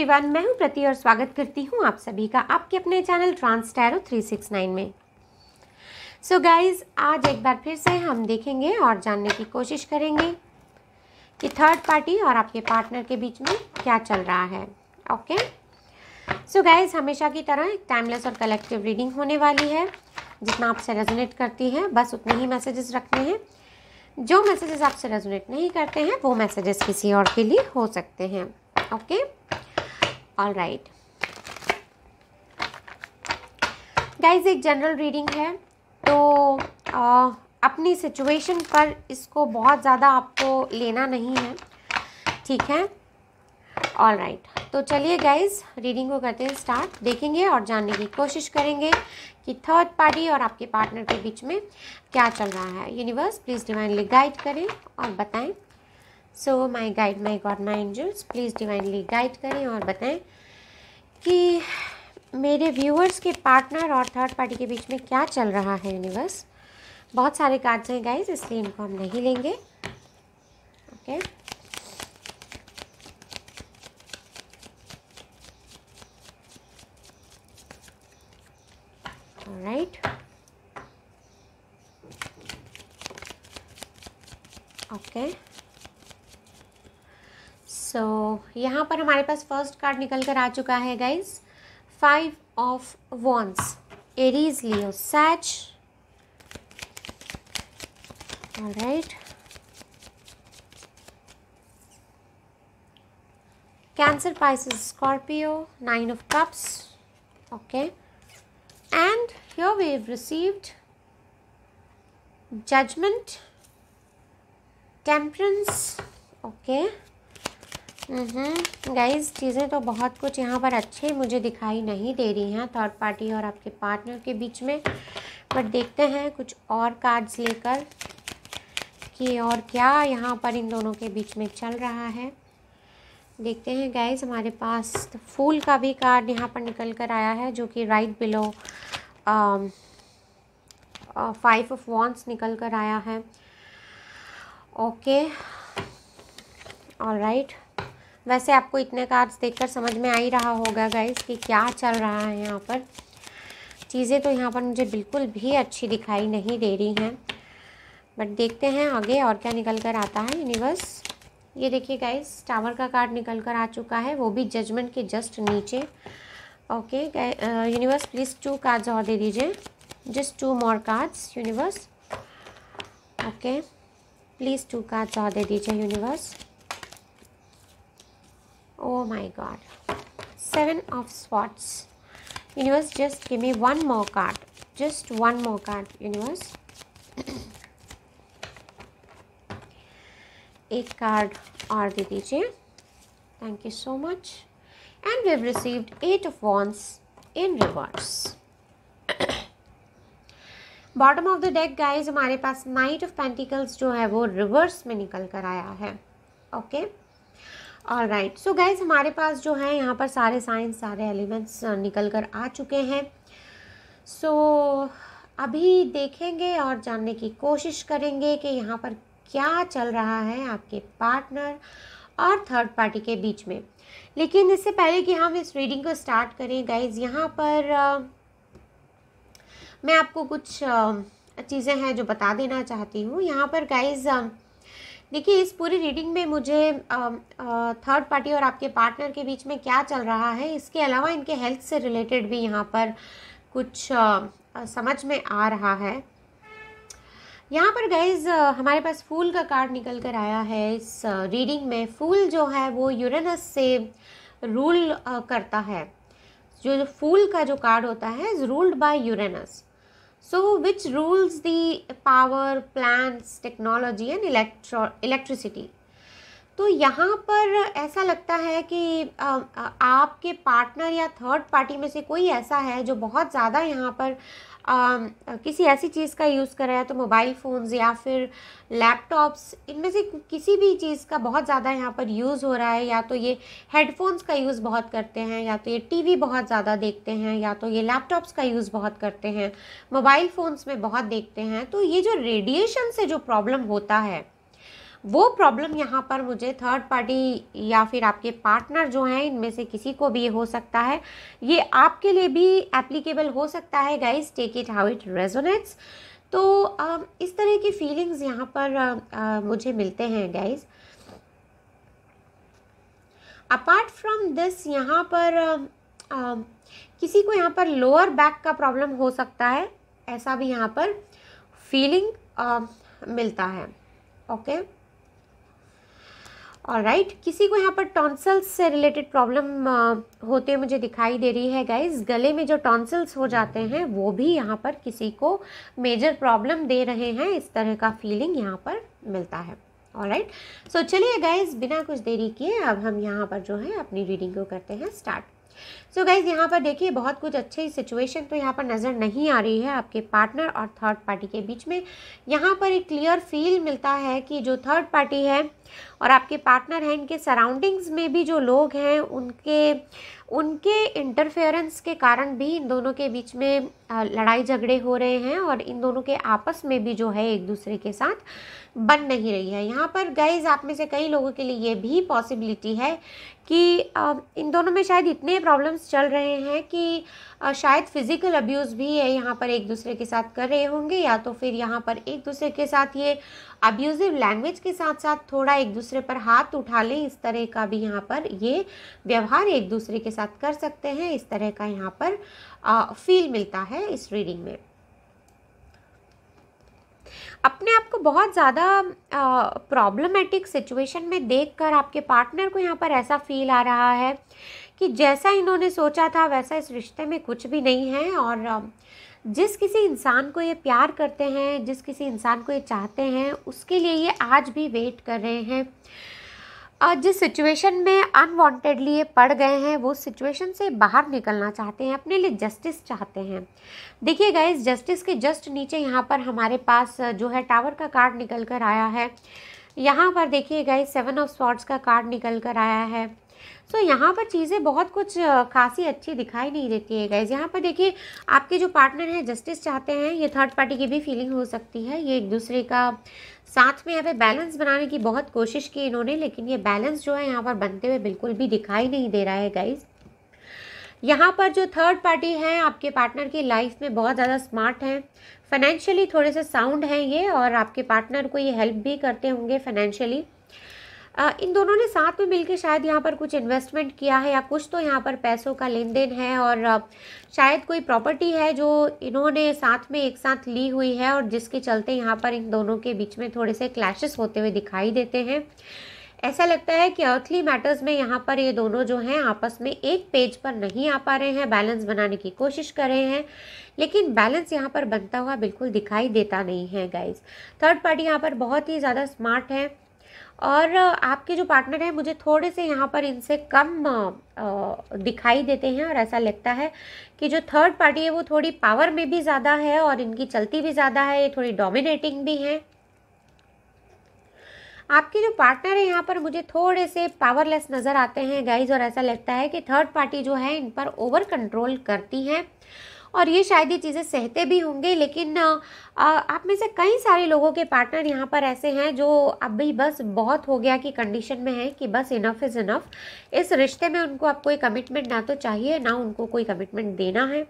Everyone, मैं हूं प्रति और स्वागत करती हूं आप सभी का आपके अपने चैनल ट्रांस टैरो 369 में। सो गाइज, आज एक बार फिर से हम देखेंगे और जानने की कोशिश करेंगे कि थर्ड पार्टी और आपके पार्टनर के बीच में क्या चल रहा है। ओके, सो गाइज, हमेशा की तरह एक टाइमलेस और कलेक्टिव रीडिंग होने वाली है। जितना आपसे रेजोनेट करती है बस उतने ही मैसेजेस रखने हैं। जो मैसेजेस आपसे रेजोनेट नहीं करते हैं वो मैसेजेस किसी और के लिए हो सकते हैं। ओके, ऑल राइट गाइज, एक जनरल रीडिंग है तो अपनी सिचुएशन पर इसको बहुत ज़्यादा आपको लेना नहीं है, ठीक है। ऑल राइट, तो चलिए गाइज, रीडिंग को करते हैं स्टार्ट। देखेंगे और जानने की कोशिश करेंगे कि थर्ड पार्टी और आपके पार्टनर के बीच में क्या चल रहा है। यूनिवर्स प्लीज़ डिवाइनली गाइड करें और बताएं। So my guide, my God, my angels please divinely guide करें और बताएं कि मेरे व्यूअर्स के पार्टनर और थर्ड पार्टी के बीच में क्या चल रहा है। यूनिवर्स, बहुत सारे कार्ड्स हैं गाइज, इसलिए इनको हम नहीं लेंगे। Okay, alright, okay. सो यहाँ पर हमारे पास फर्स्ट कार्ड निकल कर आ चुका है guys, 5 of wands, Aries, Leo, sage. Alright, Cancer, Pisces, Scorpio, 9 of cups. Okay, and here we have received Judgement, Temperance. Okay guys, चीज़ें तो बहुत कुछ यहाँ पर अच्छे मुझे दिखाई नहीं दे रही हैं थर्ड पार्टी और आपके पार्टनर के बीच में, बट देखते हैं कुछ और कार्ड्स लेकर कि और क्या यहाँ पर इन दोनों के बीच में चल रहा है। देखते हैं गाइज, हमारे पास फूल का भी कार्ड यहाँ पर निकल कर आया है जो कि राइट बिलो 5 ऑफ वॉन्ड्स निकल कर आया है। ओके, ऑलराइट, वैसे आपको इतने कार्ड्स देखकर समझ में आ ही रहा होगा गाइज कि क्या चल रहा है यहाँ पर। चीज़ें तो यहाँ पर मुझे बिल्कुल भी अच्छी दिखाई नहीं दे रही हैं, बट देखते हैं आगे और क्या निकल कर आता है। यूनिवर्स, ये देखिए गाइज, टावर का कार्ड निकल कर आ चुका है, वो भी जजमेंट के जस्ट नीचे। ओके यूनिवर्स, प्लीज़ 2 कार्ड्स और दे दीजिए, just 2 more cards universe. Okay, please 2 cards और दे दीजिए universe. Oh my God, 7 of swords. Universe, just give me one more card. Just one more card, universe. एक card और दे दीजिए। Thank you so much. And we have received 8 of wands in reverse. Bottom of the deck guys, हमारे पास Knight of Pentacles जो है वो reverse में निकल कर आया है। Okay, all right, so guys, हमारे पास जो है यहाँ पर सारे साइंस, सारे एलिमेंट्स निकल कर आ चुके हैं। सो अभी देखेंगे और जानने की कोशिश करेंगे कि यहाँ पर क्या चल रहा है आपके पार्टनर और थर्ड पार्टी के बीच में। लेकिन इससे पहले कि हम इस रीडिंग को स्टार्ट करें गाइज, यहाँ पर मैं आपको कुछ चीज़ें हैं जो बता देना चाहती हूँ। यहाँ पर गाइज देखिए, इस पूरी रीडिंग में मुझे थर्ड पार्टी और आपके पार्टनर के बीच में क्या चल रहा है, इसके अलावा इनके हेल्थ से रिलेटेड भी यहाँ पर कुछ समझ में आ रहा है। यहाँ पर गाइज हमारे पास फूल का कार्ड निकल कर आया है इस रीडिंग में। फूल जो है वो यूरेनस से रूल करता है। जो फूल का जो कार्ड होता है is ruled by Uranus, so which rules the power, plants, technology and electricity। तो यहाँ पर ऐसा लगता है कि आपके पार्टनर या थर्ड पार्टी में से कोई ऐसा है जो बहुत ज़्यादा यहाँ पर किसी ऐसी चीज़ का यूज़ कर रहा है, तो मोबाइल फ़ोन्स या फिर लैपटॉप्स, इनमें से किसी भी चीज़ का बहुत ज़्यादा यहाँ पर यूज़ हो रहा है। या तो ये हेडफोन्स का यूज़ बहुत करते हैं, या तो ये टीवी बहुत ज़्यादा देखते हैं, या तो ये लैपटॉप्स का यूज़ बहुत करते हैं, मोबाइल फ़ोन्स में बहुत देखते हैं। तो ये जो रेडिएशन से जो प्रॉब्लम होता है वो प्रॉब्लम यहाँ पर मुझे थर्ड पार्टी या फिर आपके पार्टनर जो हैं, इनमें से किसी को भी ये हो सकता है, ये आपके लिए भी एप्लीकेबल हो सकता है guys. Take it how it resonates. तो इस तरह की फीलिंग्स यहाँ पर मुझे मिलते हैं गाइज। अपार्ट फ्रॉम दिस यहाँ पर किसी को यहाँ पर लोअर बैक का प्रॉब्लम हो सकता है, ऐसा भी यहाँ पर फीलिंग मिलता है। Okay, alright. किसी को यहाँ पर टॉन्सिल्स से रिलेटेड प्रॉब्लम होते मुझे दिखाई दे रही है गाइज। गले में जो टॉन्सिल्स हो जाते हैं वो भी यहाँ पर किसी को मेजर प्रॉब्लम दे रहे हैं, इस तरह का फीलिंग यहाँ पर मिलता है। ऑलराइट, सो चलिए गाइज, बिना कुछ देरी किए अब हम यहाँ पर जो है अपनी रीडिंग को करते हैं स्टार्ट। सो गाइज, यहाँ पर देखिए बहुत कुछ अच्छी सिचुएशन तो यहाँ पर नज़र नहीं आ रही है आपके पार्टनर और थर्ड पार्टी के बीच में। यहाँ पर एक क्लियर फील मिलता है कि जो थर्ड पार्टी है और आपके पार्टनर हैं, इनके सराउंडिंग्स में भी जो लोग हैं उनके इंटरफेरेंस के कारण भी इन दोनों के बीच में लड़ाई झगड़े हो रहे हैं और इन दोनों के आपस में भी जो है एक दूसरे के साथ बन नहीं रही है। यहाँ पर गाइज आप में से कई लोगों के लिए ये भी पॉसिबिलिटी है कि इन दोनों में शायद इतने प्रॉब्लम्स चल रहे हैं कि शायद फिजिकल अब्यूज़ भी है यहाँ पर एक दूसरे के साथ कर रहे होंगे, या तो फिर यहाँ पर एक दूसरे के साथ ये अब्यूजिव लैंग्वेज के साथ साथ थोड़ा एक दूसरे पर हाथ उठा लें, इस तरह का भी यहाँ पर ये व्यवहार एक दूसरे के साथ कर सकते हैं। इस तरह का यहाँ पर फील मिलता है इस रीडिंग में। अपने आप को बहुत ज़्यादा प्रॉब्लमेटिक सिचुएशन में देखकर आपके पार्टनर को यहाँ पर ऐसा फील आ रहा है कि जैसा इन्होंने सोचा था वैसा इस रिश्ते में कुछ भी नहीं है, और जिस किसी इंसान को ये प्यार करते हैं, जिस किसी इंसान को ये चाहते हैं, उसके लिए ये आज भी वेट कर रहे हैं। जिस सिचुएशन में अनवांटेडली ये पड़ गए हैं वो सिचुएशन से बाहर निकलना चाहते हैं, अपने लिए जस्टिस चाहते हैं। देखिए गाइस, जस्टिस के जस्ट नीचे यहाँ पर हमारे पास जो है टावर का कार्ड निकल कर आया है। यहाँ पर देखिए गाइस, 7 ऑफ स्वॉर्ड्स का कार्ड निकल कर आया है। सो यहाँ पर चीज़ें बहुत कुछ खासी अच्छी दिखाई नहीं देती है गाइज। यहाँ पर देखिए आपके जो पार्टनर हैं जस्टिस चाहते हैं, ये थर्ड पार्टी की भी फीलिंग हो सकती है। ये एक दूसरे का साथ में यहाँ पे बैलेंस बनाने की बहुत कोशिश की इन्होंने, लेकिन ये बैलेंस जो है यहाँ पर बनते हुए बिल्कुल भी दिखाई नहीं दे रहा है गाइज। यहाँ पर जो थर्ड पार्टी है आपके पार्टनर की लाइफ में बहुत ज़्यादा स्मार्ट हैं, फाइनेंशियली थोड़े से साउंड हैं ये, और आपके पार्टनर को ये हेल्प भी करते होंगे फाइनेंशियली। इन दोनों ने साथ में मिलकर शायद यहाँ पर कुछ इन्वेस्टमेंट किया है, या कुछ तो यहाँ पर पैसों का लेन देन है, और शायद कोई प्रॉपर्टी है जो इन्होंने साथ में एक साथ ली हुई है, और जिसके चलते यहाँ पर इन दोनों के बीच में थोड़े से क्लैशेस होते हुए दिखाई देते हैं। ऐसा लगता है कि अर्थली मैटर्स में यहाँ पर ये दोनों जो हैं आपस में एक पेज पर नहीं आ पा रहे हैं, बैलेंस बनाने की कोशिश कर रहे हैं, लेकिन बैलेंस यहाँ पर बनता हुआ बिल्कुल दिखाई देता नहीं है गाइज। थर्ड पार्टी यहाँ पर बहुत ही ज़्यादा स्मार्ट है, और आपके जो पार्टनर हैं मुझे थोड़े से यहाँ पर इनसे कम दिखाई देते हैं, और ऐसा लगता है कि जो थर्ड पार्टी है वो थोड़ी पावर में भी ज़्यादा है और इनकी चलती भी ज़्यादा है, ये थोड़ी डोमिनेटिंग भी है। आपके जो पार्टनर है यहाँ पर मुझे थोड़े से पावरलेस नज़र आते हैं गाइज, और ऐसा लगता है कि थर्ड पार्टी जो है इन पर ओवर कंट्रोल करती है, और ये शायद ये चीज़ें सहते भी होंगे। लेकिन आप में से कई सारे लोगों के पार्टनर यहाँ पर ऐसे हैं जो अभी बस बहुत हो गया की कंडीशन में है कि बस इनफ इज़ इनफ। इस रिश्ते में उनको अब कोई कमिटमेंट ना तो चाहिए, ना उनको कोई कमिटमेंट देना है।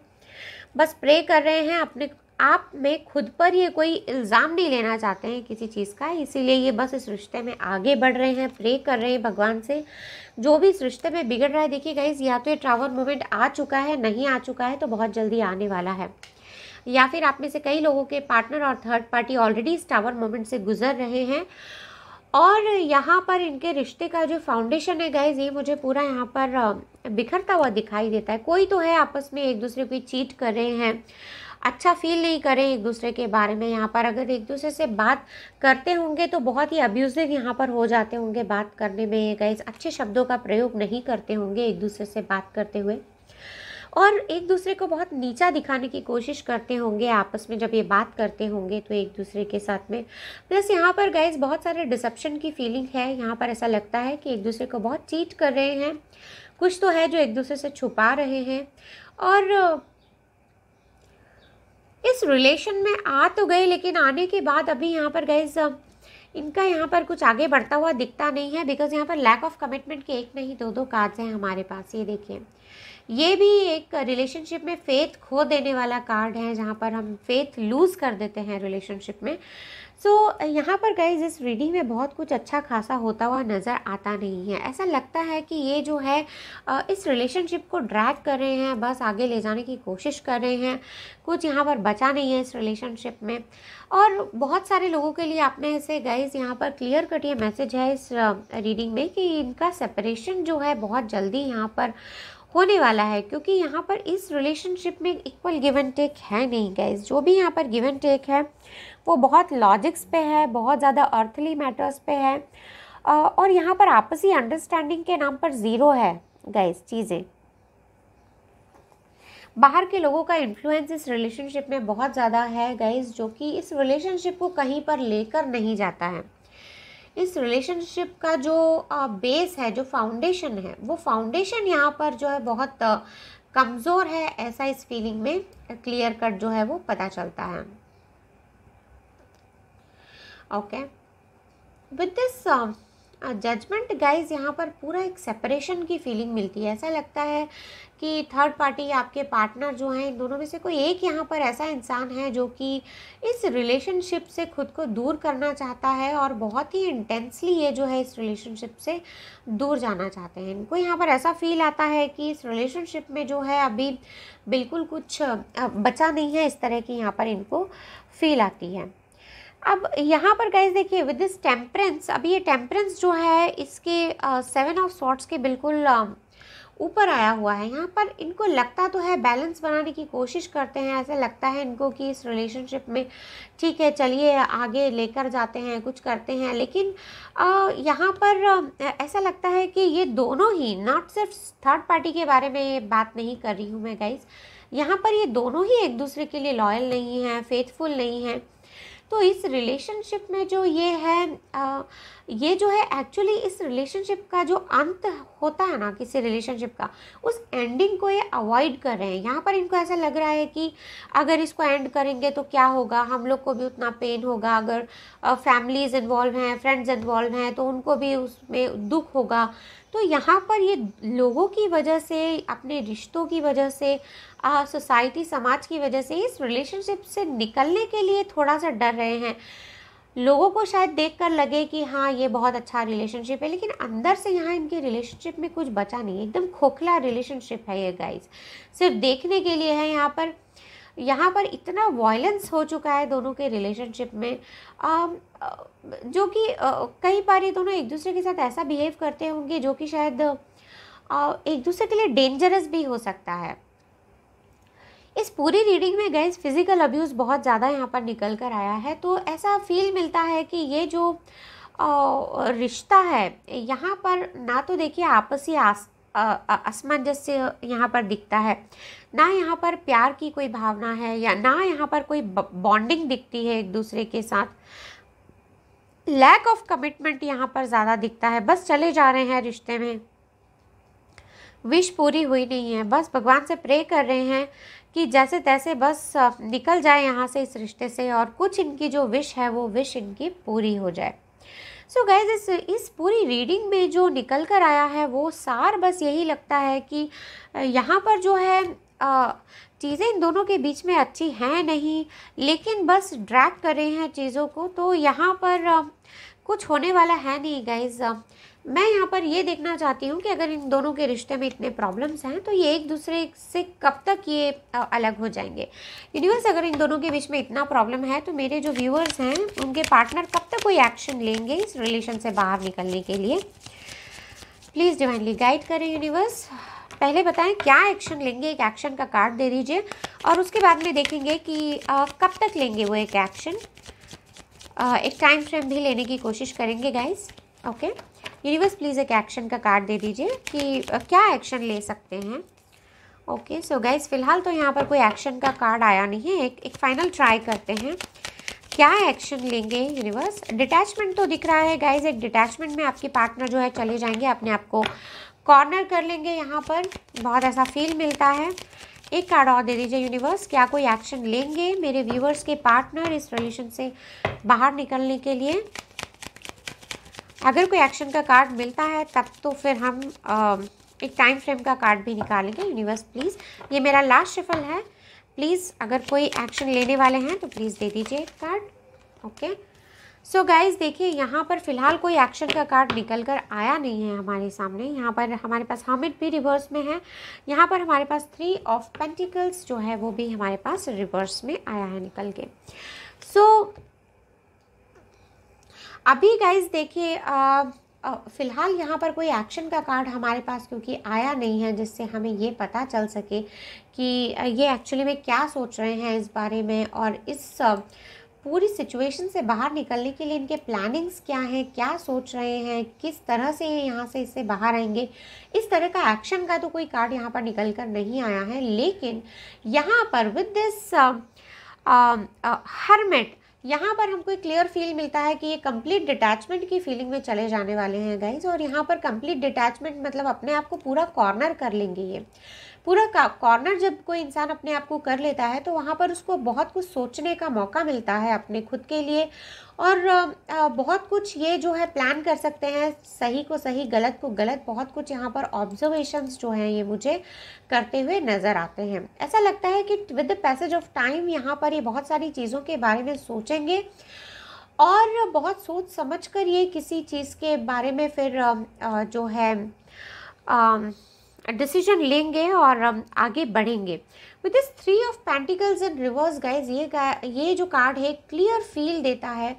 बस प्रे कर रहे हैं, अपने आप में खुद पर ये कोई इल्ज़ाम नहीं लेना चाहते हैं किसी चीज़ का, इसीलिए ये बस इस रिश्ते में आगे बढ़ रहे हैं, प्रे कर रहे हैं भगवान से। जो भी इस रिश्ते में बिगड़ रहा है, देखिए गाइस, या तो ये टावर मोमेंट आ चुका है, नहीं आ चुका है तो बहुत जल्दी आने वाला है, या फिर आप में से कई लोगों के पार्टनर और थर्ड पार्टी ऑलरेडी इस टावर मोमेंट से गुजर रहे हैं। और यहाँ पर इनके रिश्ते का जो फाउंडेशन है गाइज, ये मुझे पूरा यहाँ पर बिखरता हुआ दिखाई देता है। कोई तो है आपस में एक दूसरे को चीट कर रहे हैं, अच्छा फील नहीं करें एक दूसरे के बारे में। यहाँ पर अगर एक दूसरे से बात करते होंगे तो बहुत ही अब्यूजिव यहाँ पर हो जाते होंगे बात करने में गाइज, अच्छे शब्दों का प्रयोग नहीं करते होंगे एक दूसरे से बात करते हुए, और एक दूसरे को बहुत नीचा दिखाने की कोशिश करते होंगे आपस में जब ये बात करते होंगे तो एक दूसरे के साथ में। प्लस यहाँ पर गाइज बहुत सारे डिसेप्शन की फीलिंग है। यहाँ पर ऐसा लगता है कि एक दूसरे को बहुत चीट कर रहे हैं, कुछ तो है जो एक दूसरे से छुपा रहे हैं, और इस रिलेशन में आ तो गए, लेकिन आने के बाद अभी यहाँ पर गाइज इनका यहाँ पर कुछ आगे बढ़ता हुआ दिखता नहीं है, बिकॉज यहाँ पर लैक ऑफ कमिटमेंट के एक नहीं दो कार्ड्स हैं हमारे पास। ये देखिए, ये भी एक रिलेशनशिप में फेथ खो देने वाला कार्ड है, जहाँ पर हम फेथ लूज़ कर देते हैं रिलेशनशिप में। सो यहाँ पर गाइज इस रीडिंग में बहुत कुछ अच्छा खासा होता हुआ नज़र आता नहीं है। ऐसा लगता है कि ये जो है इस रिलेशनशिप को ड्रैग कर रहे हैं, बस आगे ले जाने की कोशिश कर रहे हैं, कुछ यहाँ पर बचा नहीं है इस रिलेशनशिप में। और बहुत सारे लोगों के लिए आपने ऐसे गाइज यहाँ पर क्लियर कट ये मैसेज है इस रीडिंग में कि इनका सेपरेशन जो है बहुत जल्दी यहाँ पर होने वाला है, क्योंकि यहाँ पर इस रिलेशनशिप में इक्वल गिव एंड टेक है नहीं गाइज। जो भी यहाँ पर गिव एंड टेक है वो बहुत लॉजिक्स पे है, बहुत ज़्यादा अर्थली मैटर्स पे है, और यहाँ पर आपसी अंडरस्टैंडिंग के नाम पर ज़ीरो है गाइज चीज़ें। बाहर के लोगों का इन्फ्लुएंस इस रिलेशनशिप में बहुत ज़्यादा है गाइज, जो कि इस रिलेशनशिप को कहीं पर लेकर नहीं जाता है। इस रिलेशनशिप का जो बेस है, जो फाउंडेशन है, वो फाउंडेशन यहाँ पर जो है बहुत कमज़ोर है, ऐसा इस फीलिंग में क्लियर कट जो है वो पता चलता है। Okay, with this judgement guys यहाँ पर पूरा एक सेपरेशन की फीलिंग मिलती है। ऐसा लगता है कि थर्ड पार्टी आपके पार्टनर जो हैं, इन दोनों में से कोई एक यहाँ पर ऐसा इंसान है जो कि इस रिलेशनशिप से खुद को दूर करना चाहता है और बहुत ही इंटेंसली ये जो है इस रिलेशनशिप से दूर जाना चाहते हैं। इनको यहाँ पर ऐसा फील आता है कि इस रिलेशनशिप में जो है अभी बिल्कुल कुछ बचा नहीं है, इस तरह की यहाँ पर इनको फील आती है। अब यहाँ पर गाइस देखिए, विद दिस टेम्परेंस, अभी ये टेम्परेंस जो है इसके 7 ऑफ सॉर्ट्स के बिल्कुल ऊपर आया हुआ है। यहाँ पर इनको लगता तो है, बैलेंस बनाने की कोशिश करते हैं, ऐसा लगता है इनको कि इस रिलेशनशिप में ठीक है चलिए आगे लेकर जाते हैं, कुछ करते हैं, लेकिन यहाँ पर ऐसा लगता है कि ये दोनों ही, नॉट सिर्फ थर्ड पार्टी के बारे में ये बात नहीं कर रही हूँ मैं गाइस, यहाँ पर ये दोनों ही एक दूसरे के लिए लॉयल नहीं हैं, फेथफुल नहीं हैं। तो इस रिलेशनशिप में जो ये है ये जो है एक्चुअली इस रिलेशनशिप का जो अंत होता है ना किसी रिलेशनशिप का, उस एंडिंग को ये अवॉइड कर रहे हैं। यहाँ पर इनको ऐसा लग रहा है कि अगर इसको एंड करेंगे तो क्या होगा, हम लोग को भी उतना पेन होगा, अगर फैमिलीज इन्वॉल्व हैं, फ्रेंड्स इन्वॉल्व हैं तो उनको भी उसमें दुख होगा। तो यहाँ पर ये लोगों की वजह से, अपने रिश्तों की वजह से, सोसाइटी समाज की वजह से इस रिलेशनशिप से निकलने के लिए थोड़ा सा डर रहे हैं। लोगों को शायद देखकर लगे कि हाँ ये बहुत अच्छा रिलेशनशिप है, लेकिन अंदर से यहाँ इनके रिलेशनशिप में कुछ बचा नहीं है, एकदम खोखला रिलेशनशिप है ये गाइस, सिर्फ देखने के लिए है। यहाँ पर इतना वायलेंस हो चुका है दोनों के रिलेशनशिप में, जो कि कई बार ये दोनों एक दूसरे के साथ ऐसा बिहेव करते होंगे जो कि शायद एक दूसरे के लिए डेंजरस भी हो सकता है। इस पूरी रीडिंग में गाइस फिजिकल अब्यूज़ बहुत ज़्यादा यहाँ पर निकल कर आया है, तो ऐसा फील मिलता है कि ये जो रिश्ता है यहाँ पर ना तो देखिए आपसी असमंजस्य यहाँ पर दिखता है, ना यहाँ पर प्यार की कोई भावना है, या ना यहाँ पर कोई बॉन्डिंग दिखती है एक दूसरे के साथ। लैक ऑफ कमिटमेंट यहाँ पर ज़्यादा दिखता है, बस चले जा रहे हैं रिश्ते में, विश पूरी हुई नहीं है, बस भगवान से प्रे कर रहे हैं कि जैसे तैसे बस निकल जाए यहाँ से, इस रिश्ते से, और कुछ इनकी जो विश है वो विश इनकी पूरी हो जाए। सो गाइज इस पूरी रीडिंग में जो निकल कर आया है वो सार बस यही लगता है कि यहाँ पर जो है चीज़ें इन दोनों के बीच में अच्छी हैं नहीं, लेकिन बस ड्रैग कर रहे हैं चीज़ों को, तो यहाँ पर कुछ होने वाला है नहीं गाइज। मैं यहाँ पर ये देखना चाहती हूँ कि अगर इन दोनों के रिश्ते में इतने प्रॉब्लम्स हैं तो ये एक दूसरे से कब तक ये अलग हो जाएंगे। यूनिवर्स, अगर इन दोनों के बीच में इतना प्रॉब्लम है तो मेरे जो व्यूअर्स हैं उनके पार्टनर कब तक कोई एक्शन लेंगे इस रिलेशन से बाहर निकलने के लिए, प्लीज़ डिवाइनली गाइड करें यूनिवर्स। पहले बताएं क्या एक्शन लेंगे, एक एक्शन का कार्ड दे दीजिए, और उसके बाद में देखेंगे कि कब तक लेंगे वो एक एक्शन। एक टाइम फ्रेम भी लेने की कोशिश करेंगे गाइस। ओके यूनिवर्स, प्लीज़ एक एक्शन का कार्ड दे दीजिए कि क्या एक्शन ले सकते हैं। ओके सो गाइस, फिलहाल तो यहाँ पर कोई एक्शन का कार्ड आया नहीं है, एक फाइनल ट्राई करते हैं क्या एक्शन लेंगे यूनिवर्स। डिटैचमेंट तो दिख रहा है गाइस, एक डिटैचमेंट में आपके पार्टनर जो है चले जाएंगे, अपने आप को कॉर्नर कर लेंगे, यहाँ पर बहुत ऐसा फील मिलता है। एक कार्ड और दे दीजिए यूनिवर्स, क्या कोई एक्शन लेंगे मेरे व्यूअर्स के पार्टनर इस रिलेशन से बाहर निकलने के लिए। अगर कोई एक्शन का कार्ड मिलता है तब तो फिर हम एक टाइम फ्रेम का कार्ड भी निकालेंगे। यूनिवर्स प्लीज़, ये मेरा लास्ट शफल है, प्लीज़ अगर कोई एक्शन लेने वाले हैं तो प्लीज़ दे दीजिए एक कार्ड। ओके, सो गाइज देखिए यहाँ पर फ़िलहाल कोई एक्शन का कार्ड निकल कर आया नहीं है हमारे सामने। यहाँ पर हमारे पास हर्मिट भी रिवर्स में है, यहाँ पर हमारे पास 3 ऑफ पेंटिकल्स जो है वो भी हमारे पास रिवर्स में आया है निकल के। सो अभी गाइज देखिए फ़िलहाल यहाँ पर कोई एक्शन का कार्ड हमारे पास क्योंकि आया नहीं है जिससे हमें ये पता चल सके कि ये एक्चुअली में क्या सोच रहे हैं इस बारे में, और इस पूरी सिचुएशन से बाहर निकलने के लिए इनके प्लानिंग्स क्या हैं, क्या सोच रहे हैं, किस तरह से ये यहाँ से इससे बाहर आएंगे। इस तरह का एक्शन का तो कोई कार्ड यहाँ पर निकल कर नहीं आया है, लेकिन यहाँ पर विद दिस हर्मिट यहाँ पर हमको एक क्लियर फील मिलता है कि ये कंप्लीट डिटैचमेंट की फीलिंग में चले जाने वाले हैं गाइज। और यहाँ पर कंप्लीट डिटैचमेंट मतलब अपने आप को पूरा कॉर्नर कर लेंगे। ये पूरा कॉर्नर जब कोई इंसान अपने आप को कर लेता है तो वहाँ पर उसको बहुत कुछ सोचने का मौका मिलता है अपने खुद के लिए, और बहुत कुछ ये जो है प्लान कर सकते हैं, सही को सही गलत को गलत। बहुत कुछ यहाँ पर ऑब्जर्वेशंस जो हैं ये मुझे करते हुए नज़र आते हैं। ऐसा लगता है कि with the passage of time यहाँ पर ये बहुत सारी चीज़ों के बारे में सोचेंगे और बहुत सोच समझ कर ये किसी चीज़ के बारे में फिर जो है डिसीजन लेंगे और आगे बढ़ेंगे। With this 3 of pentacles in reverse guys, ये जो कार्ड है क्लियर फील देता है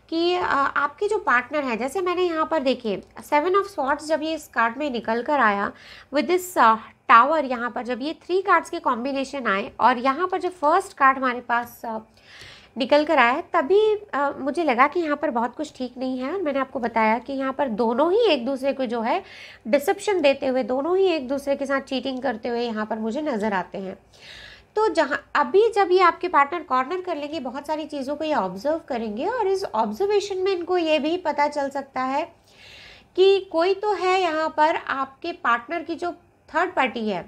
कि आपके जो पार्टनर है, जैसे मैंने यहाँ पर देखिए 7 ऑफ स्वॉर्ड्स जब ये इस कार्ड में निकल कर आया, विद दिस टावर यहाँ पर जब ये 3 कार्ड्स के कॉम्बिनेशन आए और यहाँ पर जब फर्स्ट कार्ड हमारे पास निकल कर आया, तभी मुझे लगा कि यहाँ पर बहुत कुछ ठीक नहीं है। और मैंने आपको बताया कि यहाँ पर दोनों ही एक दूसरे को जो है डिसेप्शन देते हुए, दोनों ही एक दूसरे के साथ चीटिंग करते हुए यहाँ पर मुझे नज़र आते हैं। तो अभी जब ये आपके पार्टनर कॉर्नर कर लेंगे, बहुत सारी चीज़ों को ये ऑब्जर्व करेंगे और इस ऑब्जर्वेशन में इनको ये भी पता चल सकता है कि कोई तो है यहाँ पर आपके पार्टनर की जो थर्ड पार्टी है,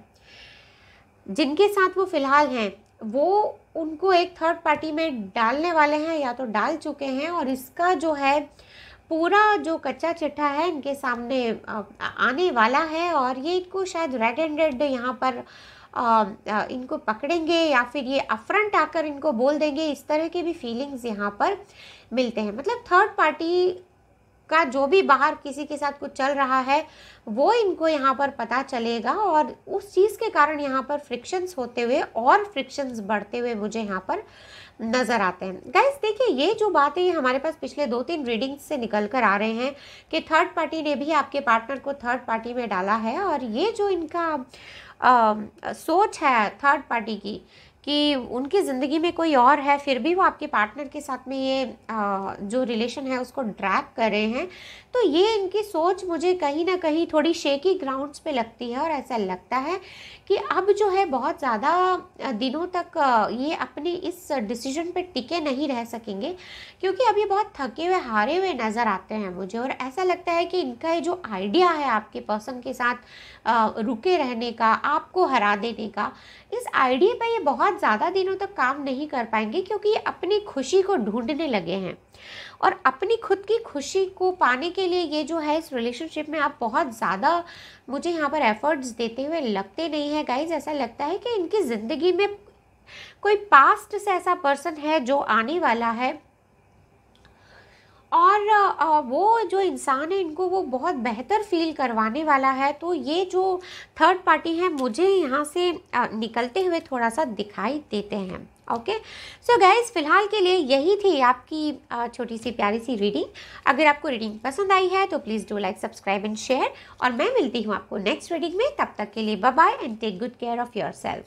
जिनके साथ वो फ़िलहाल हैं, वो उनको एक थर्ड पार्टी में डालने वाले हैं या तो डाल चुके हैं। और इसका जो है पूरा जो कच्चा चिट्ठा है इनके सामने आने वाला है, और ये इनको शायद रेड हैंडेड यहाँ पर इनको पकड़ेंगे या फिर ये अफ्रंट आकर इनको बोल देंगे। इस तरह के भी फीलिंग्स यहाँ पर मिलते हैं। मतलब थर्ड पार्टी का जो भी बाहर किसी के साथ कुछ चल रहा है वो इनको यहाँ पर पता चलेगा, और उस चीज़ के कारण यहाँ पर फ्रिक्शंस होते हुए और फ्रिक्शंस बढ़ते हुए मुझे यहाँ पर नज़र आते हैं। गाइस देखिए, ये जो बातें ये हमारे पास पिछले 2-3 रीडिंग्स से निकल कर आ रहे हैं कि थर्ड पार्टी ने भी आपके पार्टनर को थर्ड पार्टी में डाला है, और ये जो इनका सोच है थर्ड पार्टी की कि उनकी ज़िंदगी में कोई और है, फिर भी वो आपके पार्टनर के साथ में ये जो रिलेशन है उसको ड्रैग कर रहे हैं, तो ये इनकी सोच मुझे कहीं ना कहीं थोड़ी शेकी ग्राउंड्स पे लगती है। और ऐसा लगता है कि अब जो है बहुत ज़्यादा दिनों तक ये अपने इस डिसीजन पे टिके नहीं रह सकेंगे, क्योंकि अब ये बहुत थके हुए हारे हुए नज़र आते हैं मुझे। और ऐसा लगता है कि इनका ये जो आइडिया है आपके पर्सन के साथ रुके रहने का, आपको हरा देने का, इस आइडिया पे ये बहुत ज़्यादा दिनों तक काम नहीं कर पाएंगे, क्योंकि ये अपनी खुशी को ढूंढने लगे हैं। और अपनी खुद की खुशी को पाने के लिए ये जो है इस रिलेशनशिप में आप बहुत ज़्यादा मुझे यहाँ पर एफर्ट्स देते हुए लगते नहीं है गाइज। ऐसा लगता है कि इनकी ज़िंदगी में कोई पास्ट से ऐसा पर्सन है जो आने वाला है, और वो जो इंसान है इनको वो बहुत बेहतर फील करवाने वाला है। तो ये जो थर्ड पार्टी है मुझे यहाँ से निकलते हुए थोड़ा सा दिखाई देते हैं। ओके, सो गाइज फिलहाल के लिए यही थी आपकी छोटी सी प्यारी सी रीडिंग। अगर आपको रीडिंग पसंद आई है तो please do like, subscribe and share, और मैं मिलती हूँ आपको नेक्स्ट रीडिंग में। तब तक के लिए bye bye and take good care of your self.